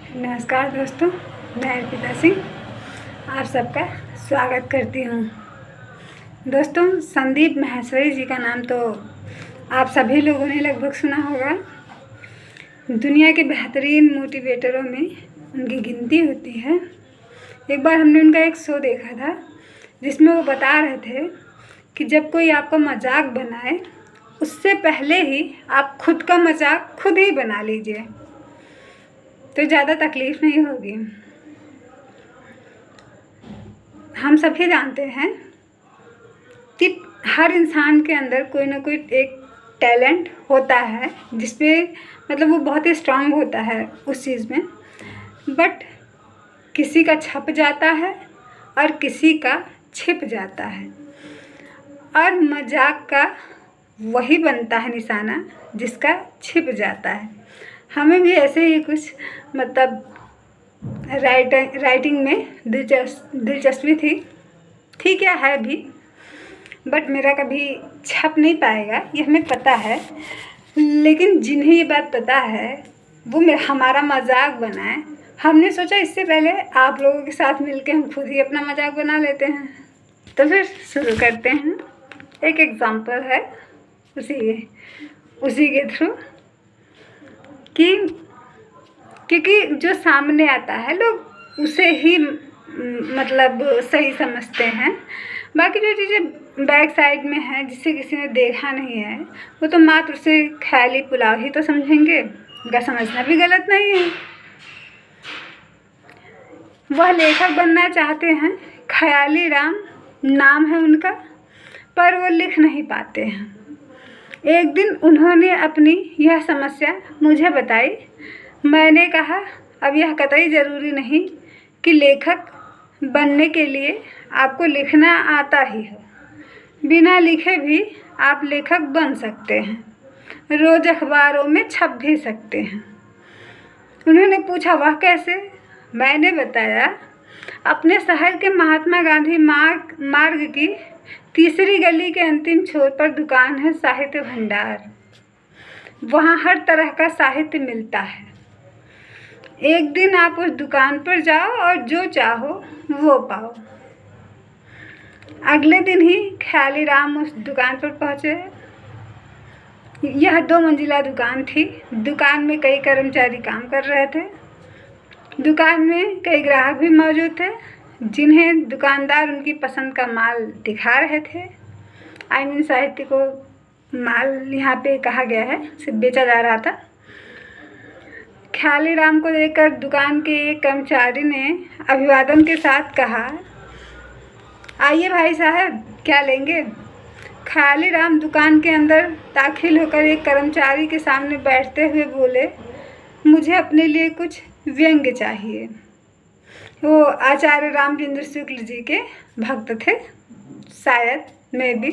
नमस्कार दोस्तों, मैं अर्पिता सिंह आप सबका स्वागत करती हूँ। दोस्तों, संदीप माहेश्वरी जी का नाम तो आप सभी लोगों ने लगभग सुना होगा। दुनिया के बेहतरीन मोटिवेटरों में उनकी गिनती होती है। एक बार हमने उनका एक शो देखा था जिसमें वो बता रहे थे कि जब कोई आपका मजाक बनाए उससे पहले ही आप खुद का मजाक खुद ही बना लीजिए तो ज़्यादा तकलीफ़ नहीं होगी। हम सभी जानते हैं कि हर इंसान के अंदर कोई ना कोई एक टैलेंट होता है जिसपे मतलब वो बहुत ही स्ट्रांग होता है उस चीज़ में, बट किसी का छप जाता है और किसी का छिप जाता है और मजाक का वही बनता है निशाना जिसका छिप जाता है। हमें भी ऐसे ही कुछ मतलब राइटिंग में दिलचस्पी थी क्या है भी, बट मेरा कभी छप नहीं पाएगा ये हमें पता है। लेकिन जिन्हें ये बात पता है वो हमारा मजाक बनाए। हमने सोचा इससे पहले आप लोगों के साथ मिलके हम खुद ही अपना मजाक बना लेते हैं। तो फिर शुरू करते हैं। एक एग्ज़ाम्पल है उसी के थ्रू कि क्योंकि जो सामने आता है लोग उसे ही मतलब सही समझते हैं। बाकी जो चीज़ें बैक साइड में है जिसे किसी ने देखा नहीं है वो तो मात्र उसे ख्याली पुलाव ही तो समझेंगे। उनका समझना भी गलत नहीं है। वह लेखक बनना चाहते हैं, ख्याली राम नाम है उनका, पर वो लिख नहीं पाते हैं। एक दिन उन्होंने अपनी यह समस्या मुझे बताई। मैंने कहा अब यह कतई ज़रूरी नहीं कि लेखक बनने के लिए आपको लिखना आता ही हो। बिना लिखे भी आप लेखक बन सकते हैं, रोज़ अखबारों में छप भी सकते हैं। उन्होंने पूछा वह कैसे? मैंने बताया अपने शहर के महात्मा गांधी मार्ग की तीसरी गली के अंतिम छोर पर दुकान है साहित्य भंडार। वहाँ हर तरह का साहित्य मिलता है। एक दिन आप उस दुकान पर जाओ और जो चाहो वो पाओ। अगले दिन ही ख्याली राम उस दुकान पर पहुँचे। यह 2 मंजिला दुकान थी। दुकान में कई कर्मचारी काम कर रहे थे। दुकान में कई ग्राहक भी मौजूद थे जिन्हें दुकानदार उनकी पसंद का माल दिखा रहे थे। साहित्य को माल यहाँ पे कहा गया है, सिर्फ बेचा जा रहा था। ख्याली राम को देखकर दुकान के एक कर्मचारी ने अभिवादन के साथ कहा, आइए भाई साहब, क्या लेंगे? ख्याली राम दुकान के अंदर दाखिल होकर एक कर्मचारी के सामने बैठते हुए बोले, मुझे अपने लिए कुछ व्यंग्य चाहिए। वो आचार्य रामचंद्र शुक्ल जी के भक्त थे, शायद में भी,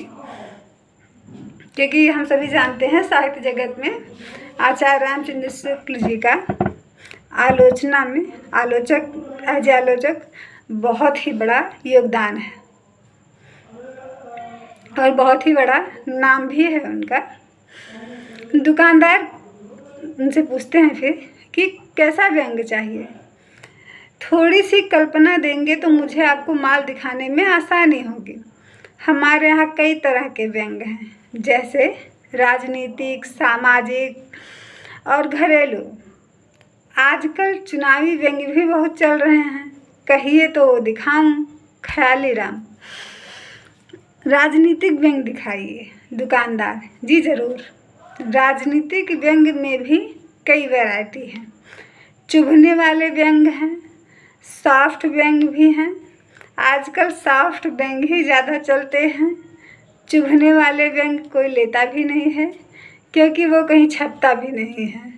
क्योंकि हम सभी जानते हैं साहित्य जगत में आचार्य रामचंद्र शुक्ल जी का आलोचक बहुत ही बड़ा योगदान है और बहुत ही बड़ा नाम भी है उनका। दुकानदार उनसे पूछते हैं फिर कि कैसा व्यंग्य चाहिए? थोड़ी सी कल्पना देंगे तो मुझे आपको माल दिखाने में आसानी होगी। हमारे यहाँ कई तरह के व्यंग्य हैं, जैसे राजनीतिक, सामाजिक और घरेलू। आजकल चुनावी व्यंग्य भी बहुत चल रहे हैं, कहिए तो दिखाऊं? ख्याली राम, राजनीतिक व्यंग्य दिखाइए। दुकानदार, जी ज़रूर। राजनीतिक व्यंग्य में भी कई वैरायटी हैं। चुभने वाले व्यंग्य हैं, सॉफ्ट व्यंग्य भी हैं। आजकल सॉफ्ट व्यंग्य ही ज़्यादा चलते हैं। चुभने वाले व्यंग्य कोई लेता भी नहीं है क्योंकि वो कहीं छपता भी नहीं है।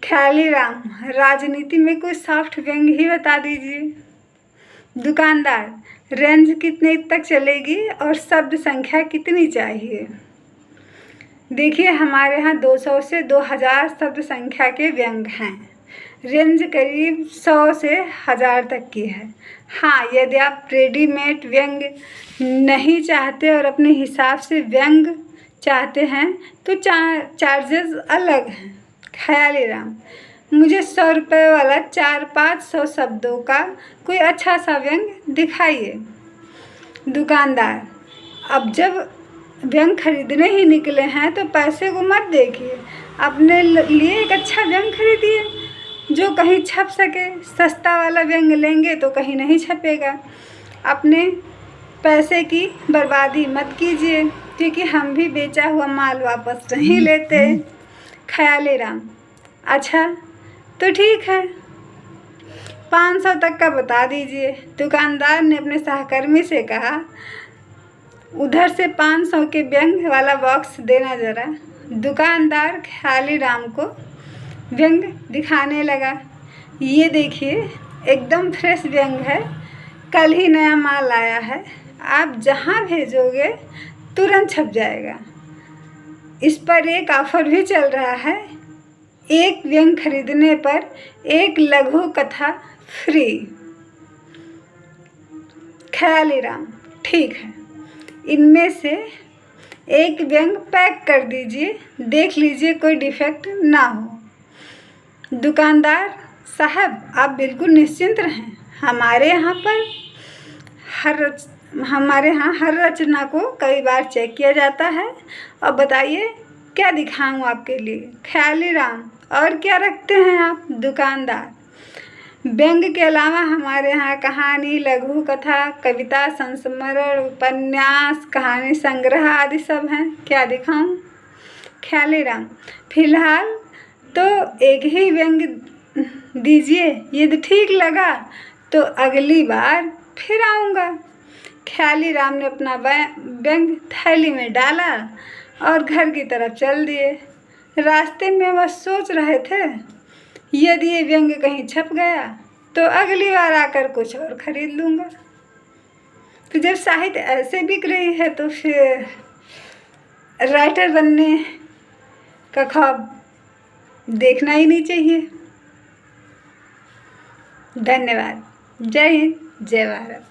ख्याली राम, राजनीति में कोई सॉफ्ट व्यंग्य ही बता दीजिए। दुकानदार, रेंज कितने तक चलेगी और शब्द संख्या कितनी चाहिए? देखिए, हमारे यहाँ 200 से 2000 शब्द संख्या के व्यंग्य हैं। रेंज करीब 100 से 1000 तक की है। हाँ, यदि आप रेडीमेड व्यंग्य नहीं चाहते और अपने हिसाब से व्यंग्य चाहते हैं तो चार्जेस अलग हैं। ख्याली राम, मुझे 100 रुपये वाला 400-500 शब्दों का कोई अच्छा सा व्यंग दिखाइए। दुकानदार, अब जब व्यंग खरीदने ही निकले हैं तो पैसे को मत देखिए, अपने लिए एक अच्छा व्यंग खरीदिए जो कहीं छप सके। सस्ता वाला व्यंग लेंगे तो कहीं नहीं छपेगा। अपने पैसे की बर्बादी मत कीजिए, क्योंकि हम भी बेचा हुआ माल वापस नहीं लेते। ख्याली राम, अच्छा तो ठीक है, 500 तक का बता दीजिए। दुकानदार ने अपने सहकर्मी से कहा, उधर से 500 के व्यंग वाला बॉक्स देना ज़रा। दुकानदार ख्याली राम को व्यंग दिखाने लगा। ये देखिए, एकदम फ्रेश व्यंग है, कल ही नया माल आया है, आप जहाँ भेजोगे तुरंत छप जाएगा। इस पर एक ऑफ़र भी चल रहा है, एक व्यंग खरीदने पर एक लघु कथा फ्री। ख्याली राम, ठीक है, इनमें से एक व्यंग पैक कर दीजिए, देख लीजिए कोई डिफेक्ट ना हो। दुकानदार साहब, आप बिल्कुल निश्चिंत रहें, हमारे यहाँ हर रचना को कई बार चेक किया जाता है। और बताइए क्या दिखाऊं आपके लिए? ख्याली राम, और क्या रखते हैं आप? दुकानदार, व्यंग के अलावा हमारे यहाँ कहानी, लघु कथा, कविता संस्मरण, उपन्यास, कहानी संग्रह आदि सब हैं, क्या दिखाऊं? ख्याली राम, फिलहाल तो एक ही व्यंग दीजिए, यदि ठीक लगा तो अगली बार फिर आऊँगा। ख्याली राम ने अपना व्यंग थैली में डाला और घर की तरफ चल दिए। रास्ते में वह सोच रहे थे, यदि ये व्यंग कहीं छप गया तो अगली बार आकर कुछ और खरीद लूँगा। तो जब साहित्य ऐसे बिक रही है तो फिर राइटर बनने का ख्वाब देखना ही नहीं चाहिए। धन्यवाद। जय हिंद, जय भारत।